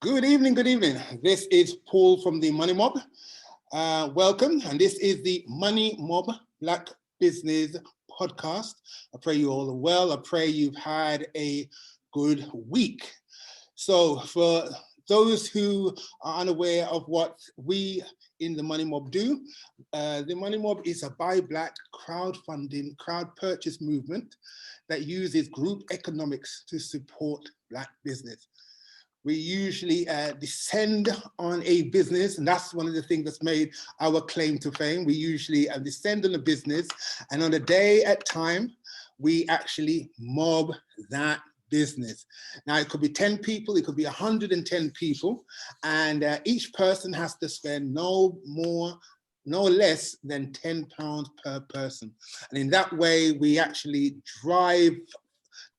Good evening, good evening. This is Paul from the Money Mob. Welcome, and this is the Money Mob Black Business Podcast. I pray you all are well. I pray you've had a good week. So for those who are unaware of what we in the Money Mob do, the Money Mob is a Buy Black crowdfunding, crowd purchase movement that uses group economics to support Black business. We usually descend on a business, and that's one of the things that's made our claim to fame. We usually descend on a business, and on a day at time, we actually mob that business. Now, it could be 10 people, it could be 110 people, and each person has to spend no less than £10 per person. And in that way, we actually drive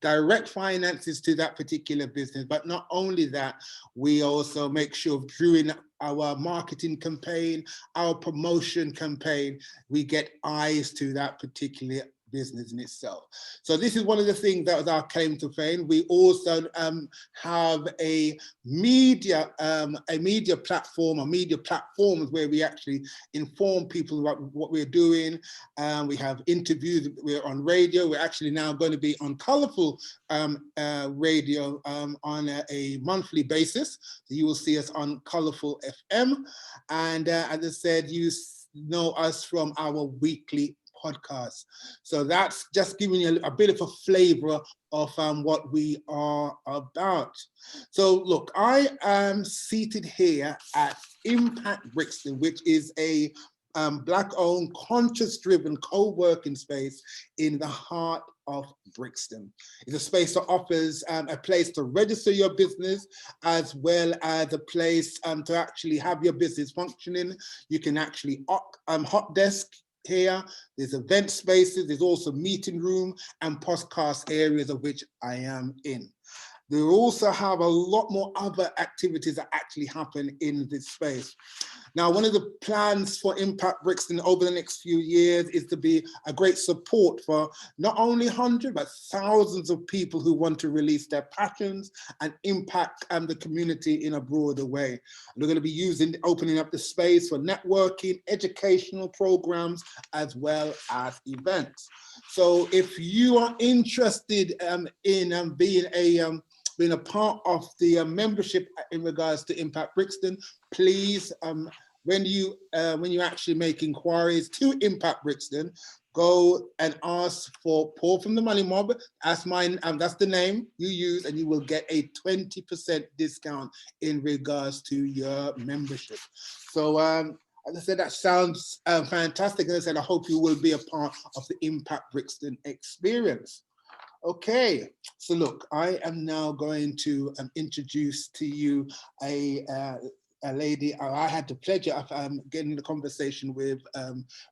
direct finances to that particular business. But not only that, we also make sure during our marketing campaign, our promotion campaign, we get eyes to that particular business in itself. So this is one of the things that was our claim to fame. We also have a media platform, or media platforms where we actually inform people about what we're doing. We have interviews. We're on radio. We're actually now going to be on Colourful radio on a monthly basis. So you will see us on Colourful FM. And as I said, you know us from our weekly podcast. So that's just giving you a bit of a flavor of what we are about. So look, I am seated here at Impact Brixton, which is a Black-owned, conscious-driven co-working space in the heart of Brixton. It's a space that offers a place to register your business, as well as a place to actually have your business functioning. You can actually hot desk here, there's event spaces, there's also meeting room and podcast areas, of which I am in. They also have a lot more other activities that actually happen in this space. Now, one of the plans for Impact Brixton over the next few years is to be a great support for not only hundreds, but thousands of people who want to release their passions and impact the community in a broader way. And we're going to be opening up the space for networking, educational programs, as well as events. So if you are interested in being a part of the membership in regards to Impact Brixton, please, when you actually make inquiries to Impact Brixton, go and ask for Paul from the Money Mob. That's mine, that's the name you use, and you will get a 20% discount in regards to your membership. So as I said, that sounds fantastic. As I said, I hope you will be a part of the Impact Brixton experience. Okay, so look, I am now going to introduce to you a lady I had the pleasure of getting in a conversation with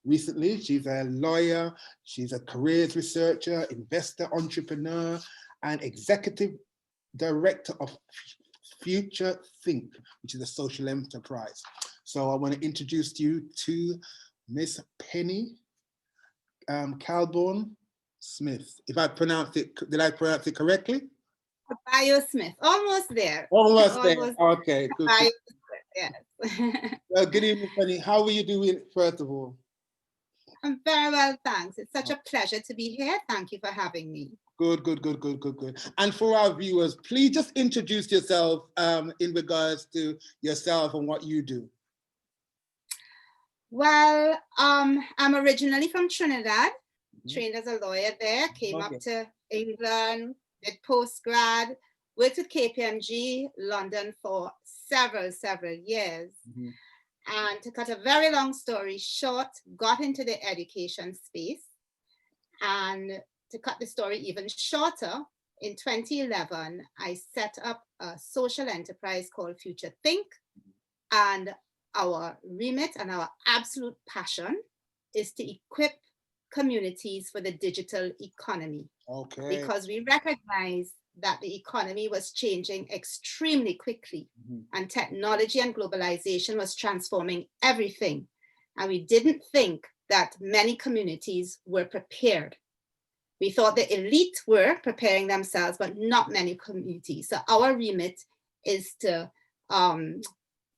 recently. She's a lawyer, she's a careers researcher, investor, entrepreneur, and executive director of Future Think, which is a social enterprise. So I want to introduce you to Miss Penny Carballo-Smith. If I pronounced it, did I pronounce it correctly? Carballo-Smith, almost there. Almost there. Okay, good. Yes. Well, good evening, Penny. How are you doing, first of all? I'm very well, thanks. It's such a pleasure to be here. Thank you for having me. Good. And for our viewers, please just introduce yourself in regards to yourself and what you do. Well, I'm originally from Trinidad, trained as a lawyer there, came up to England, did postgrad, worked with KPMG London for several years. And to cut a very long story short, got into the education space. And to cut the story even shorter, in 2011, I set up a social enterprise called Future Think. And our remit and our absolute passion is to equip communities for the digital economy. Okay. Because we recognize that the economy was changing extremely quickly, and technology and globalization was transforming everything. And we didn't think that many communities were prepared. We thought the elite were preparing themselves, but not many communities. So our remit is to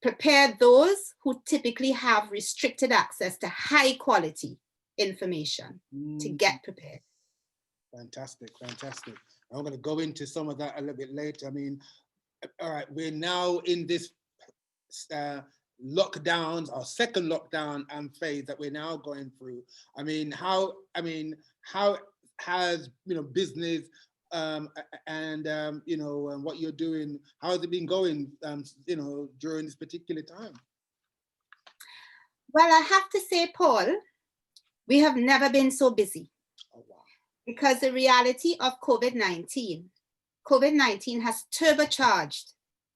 prepare those who typically have restricted access to high quality information to get prepared. Fantastic, fantastic. I'm going to go into some of that a little bit later. I mean, all right, we're now in this lockdowns, our second lockdown phase that we're now going through. I mean, how has business and what you're doing, how has it been going during this particular time? Well, I have to say, Paul, we have never been so busy. Oh, wow. Because the reality of COVID-19 has turbocharged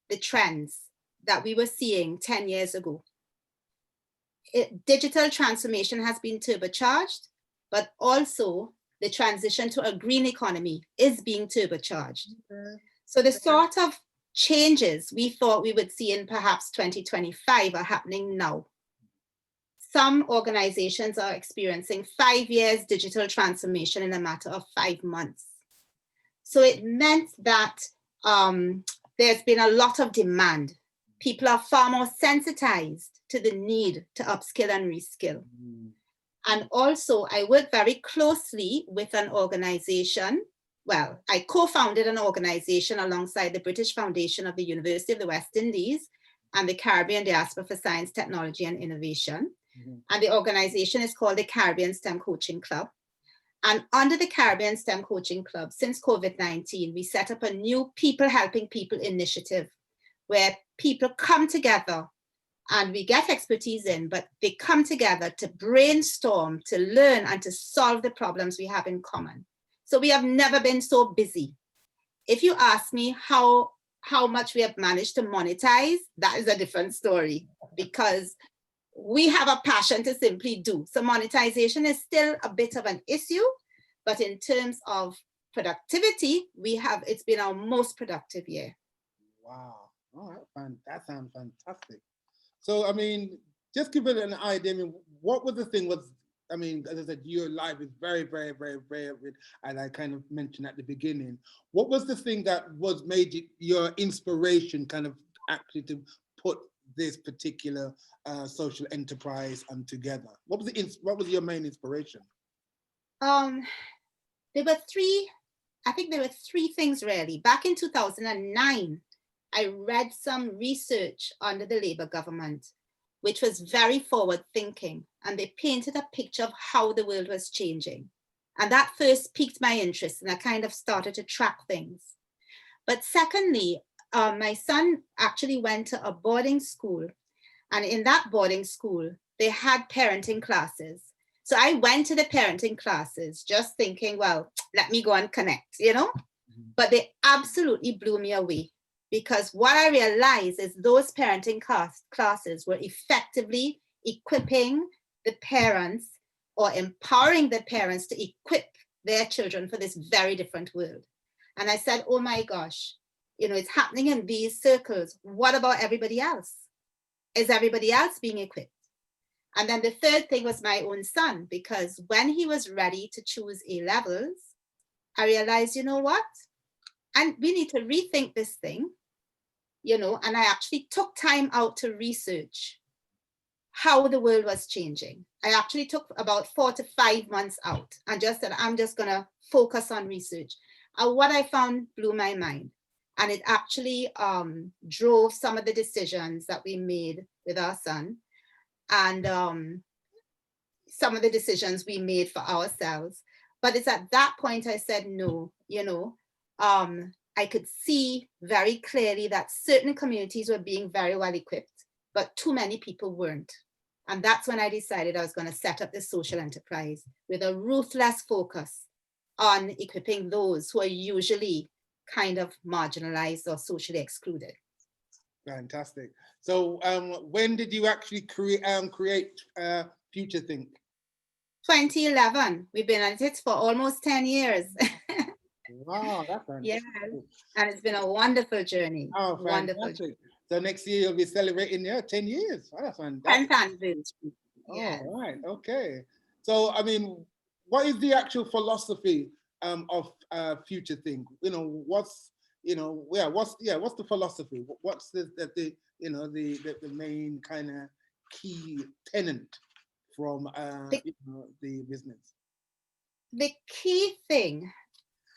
the trends that we were seeing 10 years ago. Digital transformation has been turbocharged, but also the transition to a green economy is being turbocharged. So the sort of changes we thought we would see in perhaps 2025 are happening now. Some organizations are experiencing 5 years digital transformation in a matter of 5 months. So it meant that there's been a lot of demand. People are far more sensitized to the need to upskill and reskill. And also, I work very closely with an organization. Well, I co-founded an organization alongside the British Foundation of the University of the West Indies and the Caribbean Diaspora for Science, Technology and Innovation. And the organization is called the Caribbean STEM Coaching Club. And under the Caribbean STEM Coaching Club, since COVID-19, we set up a new People Helping People initiative where people come together and we get expertise in, but they come together to brainstorm, to learn, and to solve the problems we have in common. So we have never been so busy. If you ask me how much we have managed to monetize, that is a different story, because we have a passion to simply do. So monetization is still a bit of an issue, but in terms of productivity, it's been our most productive year. Wow, all right, that sounds fantastic. So, I mean, just give it an idea. I mean, what was the thing I mean, as I said, your life is very, very, very, very, and I kind of mentioned at the beginning. What was the thing that made your inspiration kind of actually to put this particular social enterprise together? What was your main inspiration? There were three things really. Back in 2009, I read some research under the Labour government, which was very forward thinking, and they painted a picture of how the world was changing. And that first piqued my interest, and I kind of started to track things. But secondly, my son actually went to a boarding school, and in that boarding school, they had parenting classes. So I went to the parenting classes just thinking, well, let me go and connect, But they absolutely blew me away, because what I realized is those parenting classes were effectively equipping the parents or empowering the parents to equip their children for this very different world. And I said, oh my gosh, it's happening in these circles. What about everybody else? Is everybody else being equipped? And then the third thing was my own son, because when he was ready to choose A-levels, I realized, you know what? And we need to rethink this thing, and I actually took time out to research how the world was changing. I actually took about 4 to 5 months out and just said, I'm just gonna focus on research. And what I found blew my mind. And it actually drove some of the decisions that we made with our son, and some of the decisions we made for ourselves. But it's at that point I said, no, I could see very clearly that certain communities were being very well equipped, but too many people weren't. And that's when I decided I was going to set up this social enterprise with a ruthless focus on equipping those who are usually kind of marginalized or socially excluded. Fantastic. So when did you actually create Future Think? 2011. We've been at it for almost 10 years. Wow, that's fantastic. Yeah, and it's been a wonderful journey. Oh, fantastic. Wonderful journey. So next year you'll be celebrating 10 years. Oh, that's fantastic. 10th anniversary. Yeah. All right. Okay. So, I mean, what is the actual philosophy of Future Think? what's the philosophy? What's the main kind of key tenant from the business? The key thing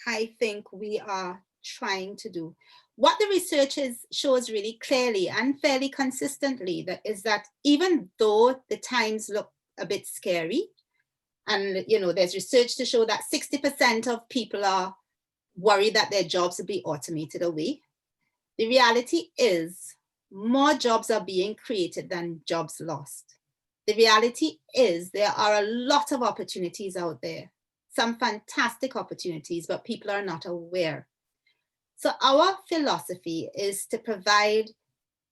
I think we are trying to do, what the research shows really clearly and fairly consistently, is that even though the times look a bit scary, and there's research to show that 60% of people are worried that their jobs will be automated away, the reality is more jobs are being created than jobs lost. The reality is there are a lot of opportunities out there, some fantastic opportunities, but people are not aware. So our philosophy is to provide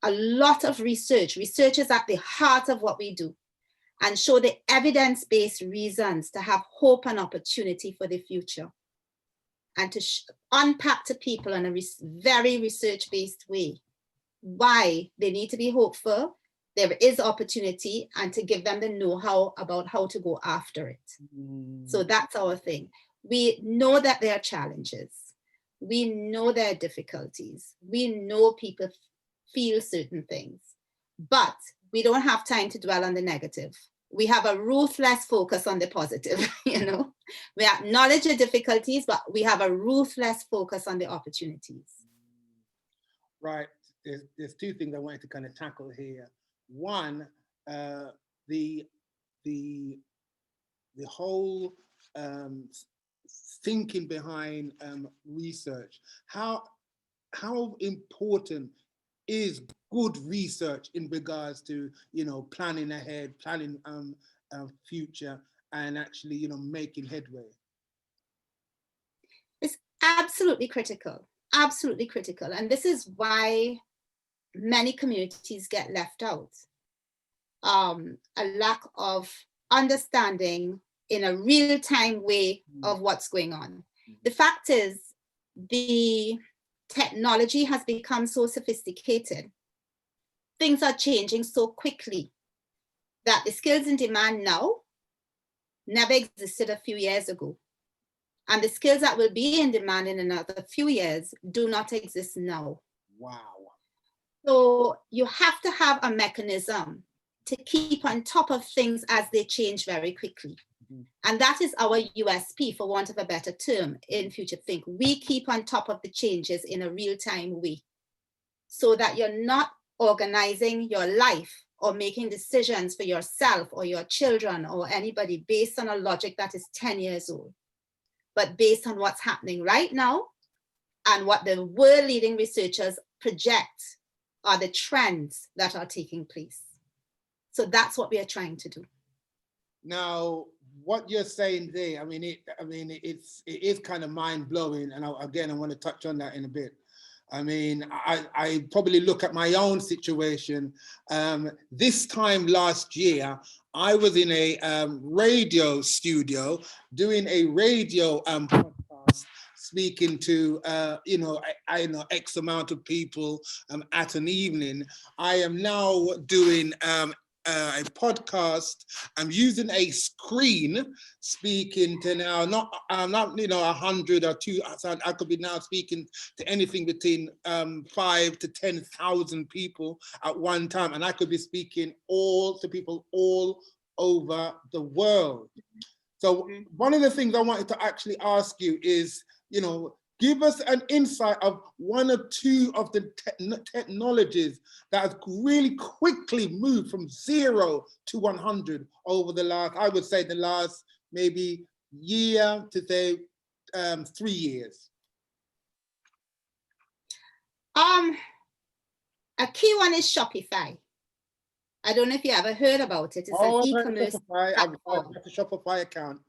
a lot of research. Research is at the heart of what we do, and show the evidence-based reasons to have hope and opportunity for the future, and to unpack to people in a very research-based way why they need to be hopeful, there is opportunity, and to give them the know-how about how to go after it. So that's our thing. We know that there are challenges. We know there are difficulties. We know people feel certain things, but we don't have time to dwell on the negative. We have a ruthless focus on the positive. We acknowledge the difficulties, but we have a ruthless focus on the opportunities. Right. There's two things I wanted to kind of tackle here. One, the whole thinking behind research. How important is good research in regards to planning ahead, planning future, and actually making headway? It's absolutely critical, and this is why many communities get left out. A lack of understanding in a real-time way of what's going on. The fact is, the technology has become so sophisticated. Things are changing so quickly that the skills in demand now never existed a few years ago. And the skills that will be in demand in another few years do not exist now. Wow. So you have to have a mechanism to keep on top of things as they change very quickly. And that is our USP, for want of a better term, in Future Think. We keep on top of the changes in a real-time way, so that you're not organizing your life or making decisions for yourself or your children or anybody based on a logic that is 10 years old, but based on what's happening right now and what the world-leading researchers project are the trends that are taking place. So that's what we are trying to do. Now, what you're saying there, it is kind of mind-blowing, and I want to touch on that in a bit. I probably look at my own situation. This time last year, I was in a radio studio doing a radio podcast, speaking to I know X amount of people at an evening. I am now doing a podcast. I'm using a screen, speaking to now not 100 or 200. I could be now speaking to anything between 5,000 to 10,000 people at one time, and I could be speaking to people all over the world. So one of the things I wanted to actually ask you is, give us an insight of one or two of the technologies that have really quickly moved from 0 to 100 over the last, maybe year to say 3 years. A key one is Shopify. I don't know if you ever heard about it. It's an e-commerce platform. I've got a Shopify account.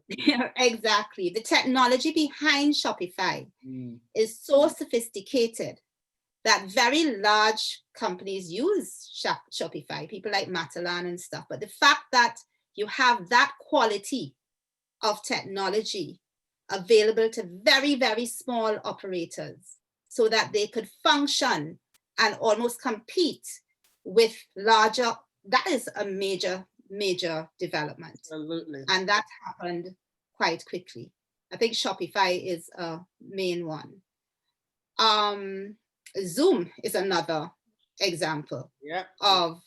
Yeah, exactly. The technology behind Shopify is so sophisticated that very large companies use Shopify, people like Matalan and stuff. But the fact that you have that quality of technology available to very, very small operators so that they could function and almost compete with larger, that is a major development. Absolutely. And that happened quite quickly. I think Shopify is a main one. Zoom is another example of,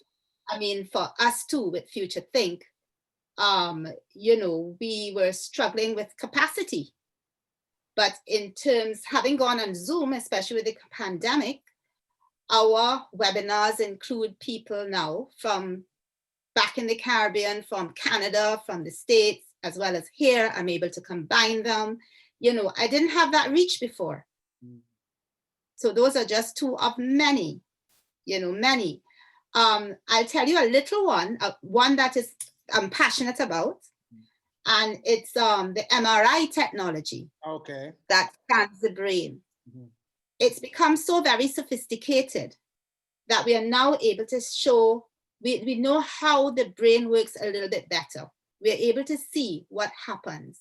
I mean, for us too with Future Think, you know, we were struggling with capacity. But in terms, having gone on Zoom, especially with the pandemic, our webinars include people now from back in the Caribbean, from Canada, from the States, as well as here. I'm able to combine them. You know, I didn't have that reach before. So those are just two of many, you know, many. I'll tell you a little one, one that is I'm passionate about, and it's the MRI technology. Okay. That scans the brain. It's become so very sophisticated that we are now able to show, we know how the brain works a little bit better. We're able to see what happens.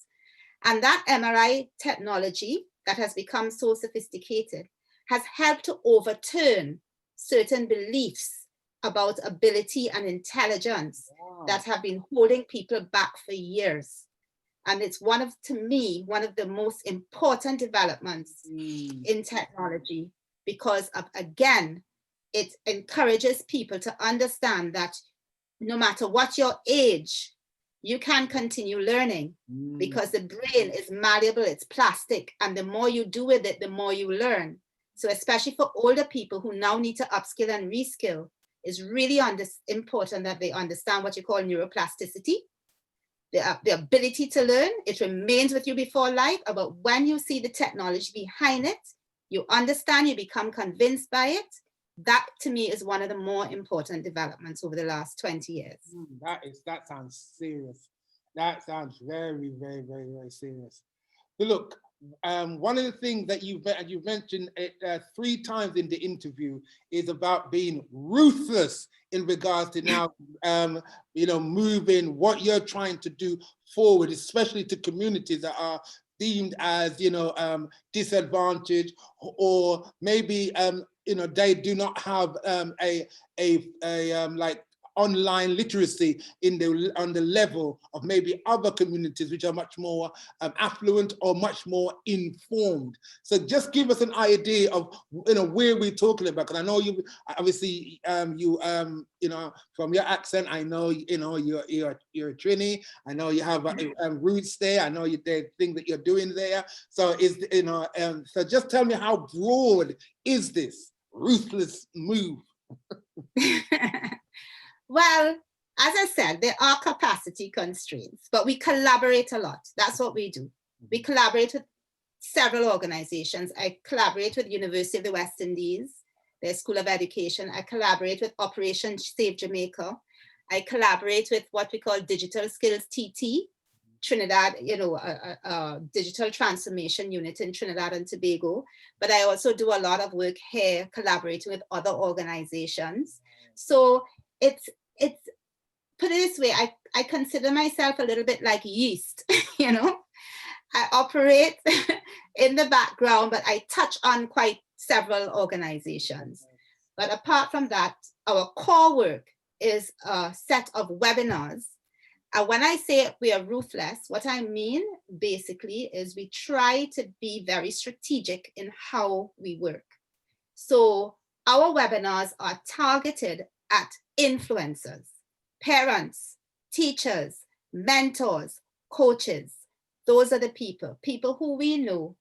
And that MRI technology that has become so sophisticated has helped to overturn certain beliefs about ability and intelligence that have been holding people back for years. And it's one of, to me, one of the most important developments in technology, because of, again, it encourages people to understand that no matter what your age, you can continue learning because the brain is malleable, it's plastic, and the more you do with it, the more you learn. So especially for older people who now need to upskill and reskill, it's really important that they understand what you call neuroplasticity, the ability to learn. It remains with you before life, but when you see the technology behind it, you understand, you become convinced by it. That to me is one of the more important developments over the last 20 years. That sounds serious. That sounds very, very, very, very serious. But look, one of the things that you've mentioned 3 times in the interview is about being ruthless in regards to now, you know, moving what you're trying to do forward, especially to communities that are deemed as, you know, disadvantaged, or maybe, you know, they do not have like online literacy on the level of maybe other communities which are much more affluent or much more informed. So just give us an idea of, you know, where we're talking about, because I know you obviously you know, from your accent, I know, you know, you're a Trini. I know you have roots there. I know the thing that you're doing there. So is, you know, so just tell me, how broad is this ruthless move? Well, as I said, there are capacity constraints, but we collaborate a lot. That's what we do. We collaborate with several organizations. I collaborate with University of the West Indies, their School of Education. I collaborate with Operation Save Jamaica. I collaborate with what we call Digital Skills TT, Trinidad, you know, a digital transformation unit in Trinidad and Tobago. But I also do a lot of work here collaborating with other organizations. So it's put it this way, I consider myself a little bit like yeast, you know. I operate in the background, but I touch on quite several organizations. But apart from that, our core work is a set of webinars. And when I say we are ruthless, what I mean basically is we try to be very strategic in how we work. So our webinars are targeted at influencers, parents, teachers, mentors, coaches. Those are the people who we know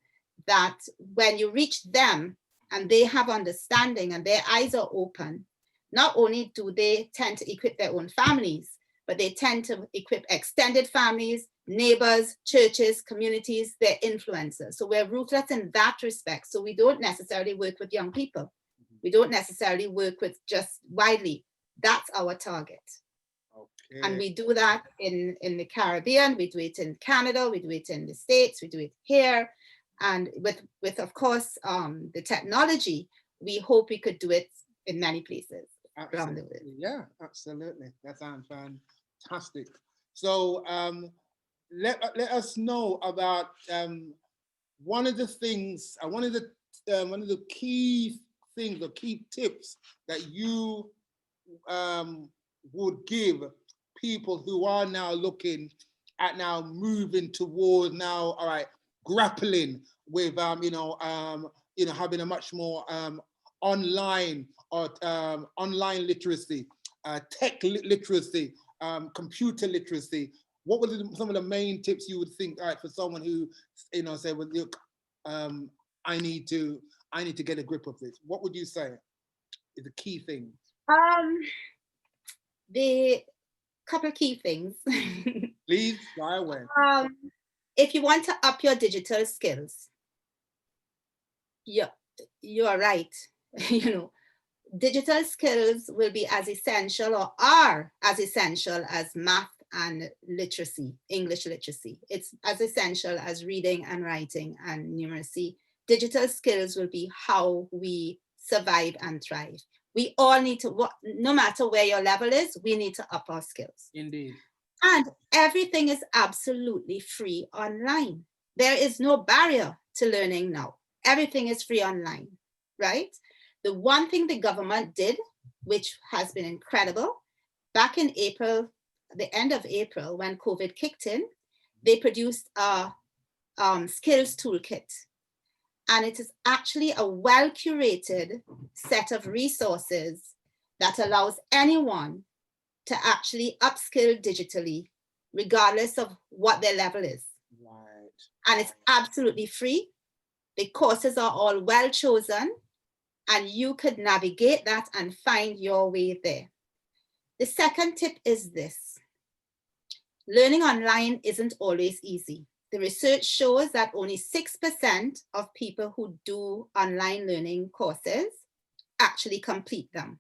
that when you reach them and they have understanding and their eyes are open, not only do they tend to equip their own families, but they tend to equip extended families, neighbors, churches, communities, their influencers. So we're ruthless in that respect. So we don't necessarily work with young people. We don't necessarily work with just widely. That's our target. Okay. And we do that in the Caribbean, we do it in Canada, we do it in the States, we do it here. And with of course, the technology, we hope we could do it in many places around the world. Yeah, absolutely. That sounds fantastic. So let us know about one of the things, one of the key things, the key tips that you would give people who are now looking at moving toward all right, grappling with having a much more online or online literacy, tech literacy, computer literacy. What were some of the main tips you would think, all right, for someone who, say, well, look, I need to get a grip of this? What would you say is the key thing? The couple key things. Please fly away. If you want to up your digital skills, you are right. Digital skills will be as essential, or are as essential, as math and literacy, English literacy. It's as essential as reading and writing and numeracy. Digital skills will be how we survive and thrive. We all need to, no matter where your level is, we need to up our skills. Indeed. And everything is absolutely free online. There is no barrier to learning now. Everything is free online, right? The one thing the government did, which has been incredible, back in April, the end of April, when COVID kicked in, they produced a skills toolkit. And it is actually a well-curated set of resources that allows anyone to actually upskill digitally, regardless of what their level is. Right. And it's absolutely free. The courses are all well chosen, and you could navigate that and find your way there. The second tip is this. Learning online isn't always easy. The research shows that only 6% of people who do online learning courses actually complete them.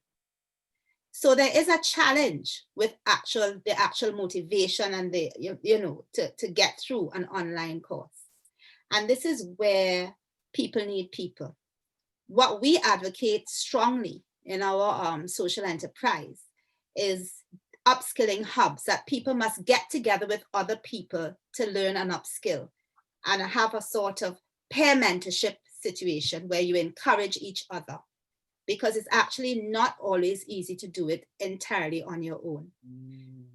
So there is a challenge with the actual motivation and to get through an online course. And this is where people need people. What we advocate strongly in our social enterprise is upskilling hubs, that people must get together with other people to learn and upskill, and have a sort of peer mentorship situation where you encourage each other, because it's actually not always easy to do it entirely on your own.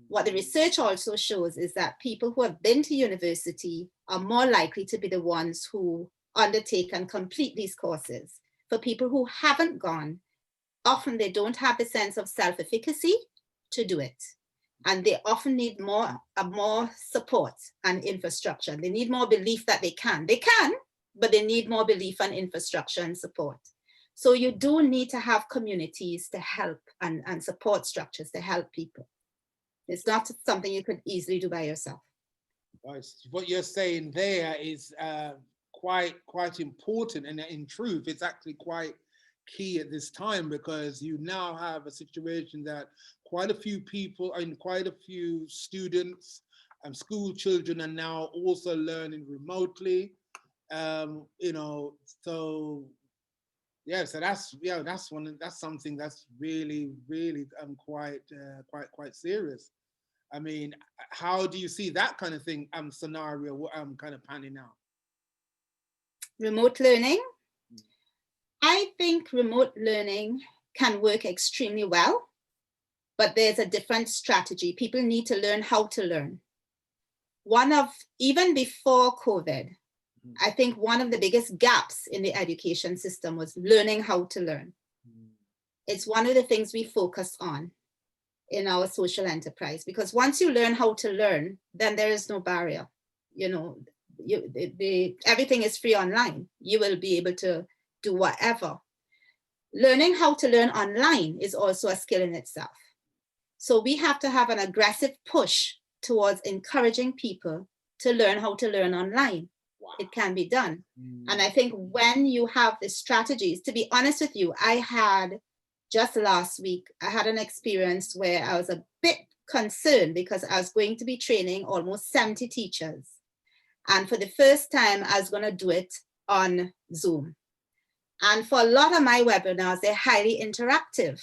What the research also shows is that people who have been to university are more likely to be the ones who undertake and complete these courses. For people who haven't gone, often they don't have the sense of self-efficacy to do it. And they often need more support and infrastructure. They need more belief that they can. They can, but they need more belief and infrastructure and support. So you do need to have communities to help, and support structures to help people. It's not something you could easily do by yourself. What you're saying there is quite important, and in truth, it's actually quite key at this time, because you now have a situation that quite a few people and quite a few students and school children are now also learning remotely. So yeah, so that's something that's really quite serious. I mean, how do you see that kind of thing scenario kind of panning out? Remote learning. I think remote learning can work extremely well, but there's a different strategy. People need to learn how to learn. Even before COVID, I think one of the biggest gaps in the education system was learning how to learn. It's one of the things we focus on in our social enterprise, because once you learn how to learn, then there is no barrier. Everything is free online. You will be able to do whatever. Learning how to learn online is also a skill in itself. So we have to have an aggressive push towards encouraging people to learn how to learn online. Wow. It can be done. And I think when you have the strategies, to be honest with you, just last week, I had an experience where I was a bit concerned, because I was going to be training almost 70 teachers. And for the first time, I was going to do it on Zoom. And for a lot of my webinars, they're highly interactive.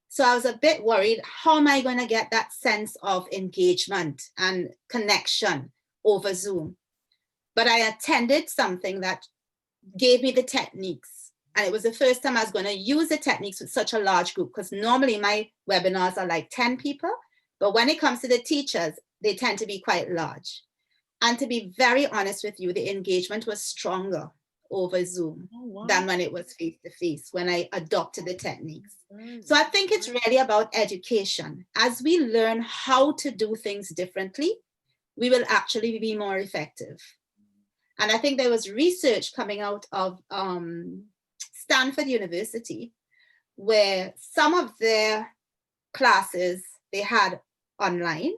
So I was a bit worried, how am I going to get that sense of engagement and connection over Zoom? But I attended something that gave me the techniques. And it was the first time I was going to use the techniques with such a large group, because normally my webinars are like 10 people. But when it comes to the teachers, they tend to be quite large. And to be very honest with you, the engagement was stronger over Zoom wow. than when it was face-to-face, when I adopted the techniques. So I think it's really about education. As we learn how to do things differently, we will actually be more effective. And I think there was research coming out of Stanford University, where some of their classes they had online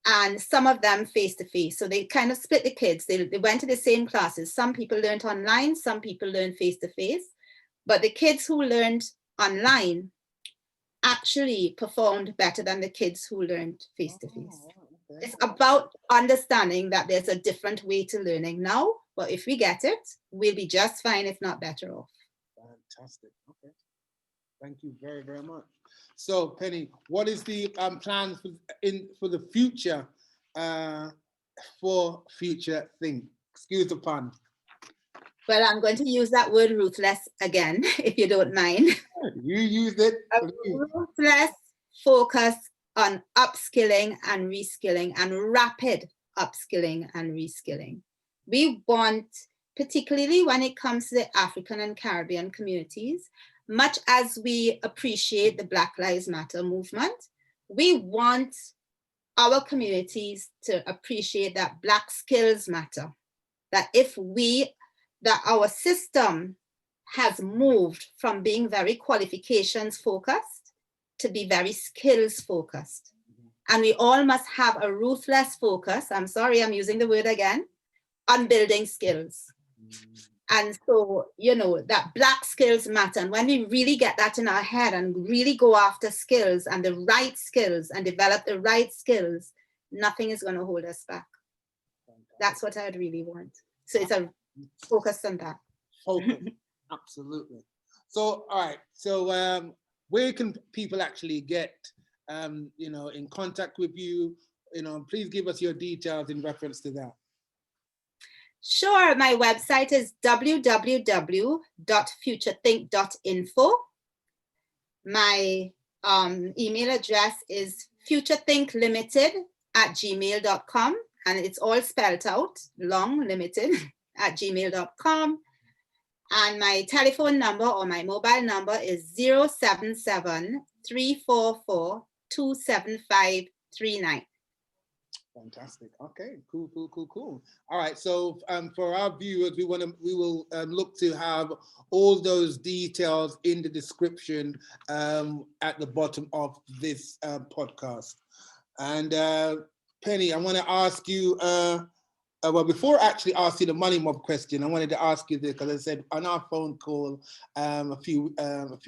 and some of them face-to-face. So they kind of split the kids. They went to the same classes. Some people learned online, some people learned face-to-face. But the kids who learned online actually performed better than the kids who learned face-to-face. Okay. It's about understanding that there's a different way to learning now, but if we get it, we'll be just fine, if not better off. Fantastic. Okay. Thank you very, very much. So, Penny, what is the plans for the future for Future Think? Excuse the pun. Well, I'm going to use that word ruthless again, if you don't mind. You use it. A ruthless focus on upskilling and reskilling and rapid upskilling and reskilling. We want, particularly when it comes to the African and Caribbean communities, much as we appreciate the Black Lives Matter movement, we want our communities to appreciate that Black skills matter. That that our system has moved from being very qualifications focused to be very skills focused. And we all must have a ruthless focus, I'm sorry, I'm using the word again, on building skills. And so, you know, that Black skills matter. And when we really get that in our head and really go after skills and the right skills and develop the right skills, nothing is going to hold us back. That's what I'd really want. So it's a focus on that. Focus, absolutely. So, all right. So where can people actually get, you know, in contact with you? You know, please give us your details in reference to that. Sure. My website is www.futurethink.info. My email address is futurethinklimited@gmail.com. And it's all spelled out, long, limited, @gmail.com. And my telephone number or my mobile number is 077-344-27539. Fantastic. Okay, cool. All right, so for our viewers, we will look to have all those details in the description at the bottom of this podcast. And Penny, I want to ask you, well, before I actually ask you the money mob question, I wanted to ask you this, because I said on our phone call a few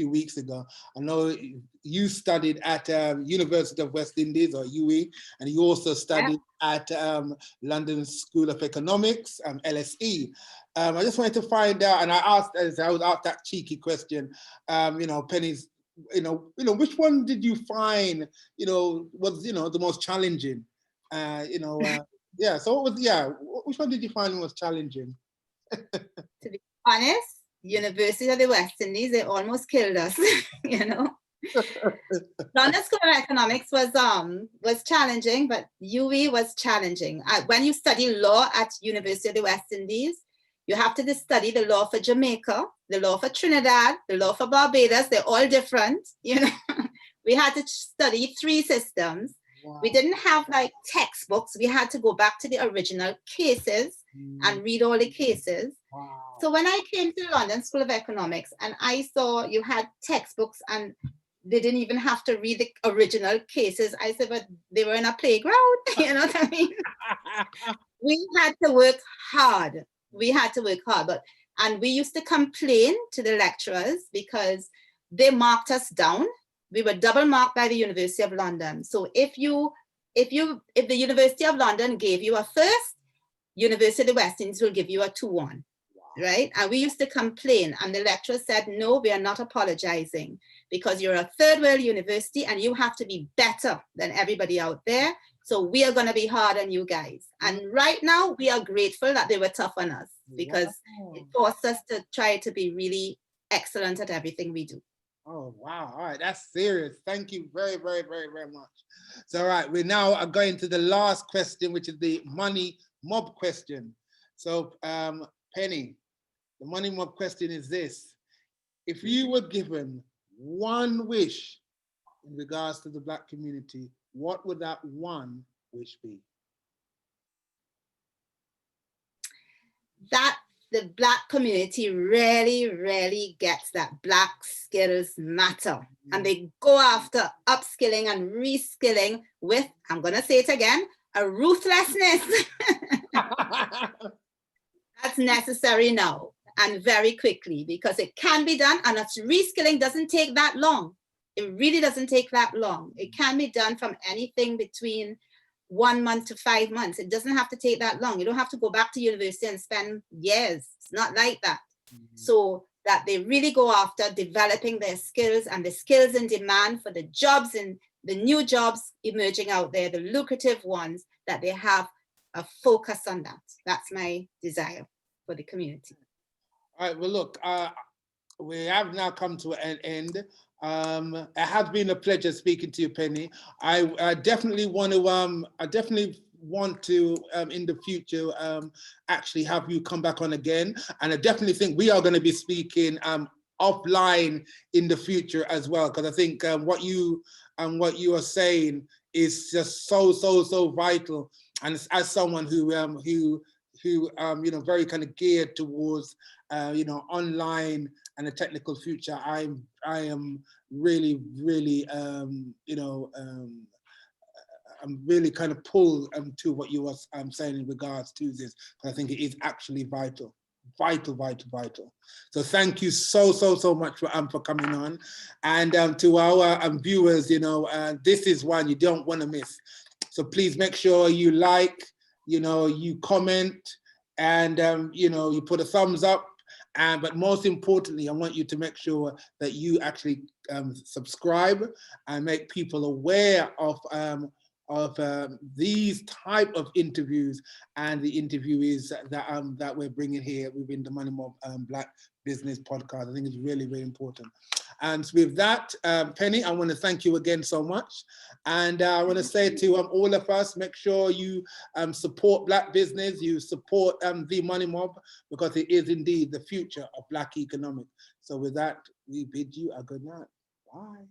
weeks ago, I know you studied at University of West Indies, or UE, and you also studied at London School of Economics, LSE. I just wanted to find out, and I was asked that cheeky question, you know, Penny's, you know, which one did you find, you know, was, you know, the most challenging? You know, yeah. So what was, which one did you find was challenging? To be honest, University of the West Indies, they almost killed us. You know, London School of Economics was challenging, but UE was challenging. When you study law at University of the West Indies, you have to study the law for Jamaica, the law for Trinidad, the law for Barbados. They're all different. You know, we had to study 3 systems. Wow. We didn't have like textbooks. We had to go back to the original cases and read all the cases. Wow. So when I came to London School of Economics and I saw you had textbooks and they didn't even have to read the original cases, I said, but they were in a playground. You know what I mean? We had to work hard. And we used to complain to the lecturers because they marked us down. We were double marked by the University of London. So if the University of London gave you a first, University of the West Indies will give you a 2-1, right? And we used to complain, and the lecturer said, no, we are not apologizing, because you're a third world university and you have to be better than everybody out there. So we are going to be hard on you guys. And right now we are grateful that they were tough on us, because it forced us to try to be really excellent at everything we do. Oh, wow. All right. That's serious. Thank you very, very, very, very much. So, all right. We now are going to the last question, which is the money mob question. So, Penny, The Money Mob question is this. If you were given one wish in regards to the Black community, what would that one wish be? That the Black community really gets that Black skills matter. And they go after upskilling and reskilling with, I'm going to say it again, a ruthlessness. That's necessary now and very quickly, because it can be done, and reskilling doesn't take that long. It really doesn't take that long. It can be done from anything between 1 month to 5 months. It doesn't have to take that long. You don't have to go back to university and spend years. It's not like that. So that they really go after developing their skills, and the skills in demand for the jobs and the new jobs emerging out there, the lucrative ones, that they have a focus on that. That's my desire for the community. All right, well, look, we have now come to an end. It has been a pleasure speaking to you, Penny. I definitely want to, in the future, actually have you come back on again. And I definitely think we are going to be speaking offline in the future as well, because I think what you are saying is just so vital. And as someone who very kind of geared towards online and a technical future, I am really I'm really kind of pulled to what you were saying in regards to this. I think it is actually vital. So thank you so much for coming on. And to our viewers, this is one you don't want to miss. So please make sure you like, you comment, and you put a thumbs up. But most importantly, I want you to make sure that you actually subscribe and make people aware of these type of interviews and the interviewees that we're bringing here within the Money Mob Black Business Podcast. I think it's really important. And with that, Penny, I want to thank you again so much. And I want to say to all of us, make sure you support Black business, you support the Money Mob, because it is indeed the future of Black economics. So with that, we bid you a good night. Bye.